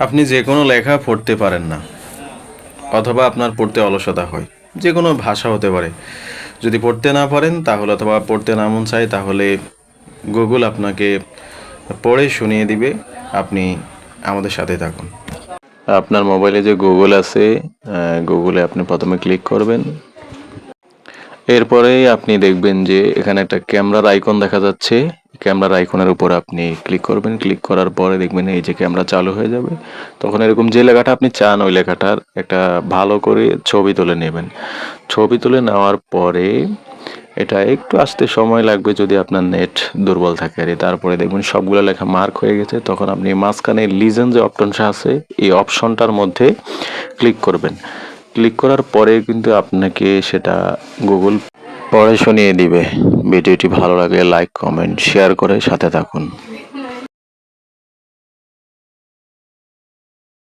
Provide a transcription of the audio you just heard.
আপনি যে কোনো লেখা পড়তে পারেন না, অথবা আপনার পড়তে অলসতা হয়, যে কোনো ভাষা হতে পারে। যদি পড়তে না পারেন তাহলে, অথবা পড়তে না মন চায়, তাহলে গুগল আপনাকে পড়ে শুনিয়ে দিবে। আপনি আমাদের সাথে থাকুন। আপনার মোবাইলে যে গুগল আছে, গুগলে আপনি প্রথমে ক্লিক করবেন। এরপরেই আপনি দেখবেন যে এখানে একটা ক্যামেরার আইকন দেখা যাচ্ছে। ক্যামেরার আইকনের উপর আপনি ক্লিক করবেন। ক্লিক করার পরে দেখবেন এই যে ক্যামেরা চালু হয়ে যাবে। তখন এরকম যে লেখাটা আপনি চান ওই লেখাটার একটা ভালো করে ছবি তুলে নেবেন। ছবি তুলে নেওয়ার পরে এটা একটু আসতে সময় লাগবে যদি আপনার নেট দুর্বল থাকে আর তারপরে দেখবেন সবগুলো লেখা মার্ক হয়ে গেছে। তখন আপনি মাঝখানে লিজেন যে অপশনটা আছে এই অপশনটার মধ্যে ক্লিক করবেন। ক্লিক করার পরে কিন্তু আপনাকে সেটা গুগল পড়ে শুনিয়ে দিবে। ভিডিওটি ভালো লাগলে লাইক, কমেন্ট, শেয়ার করে সাথে থাকুন।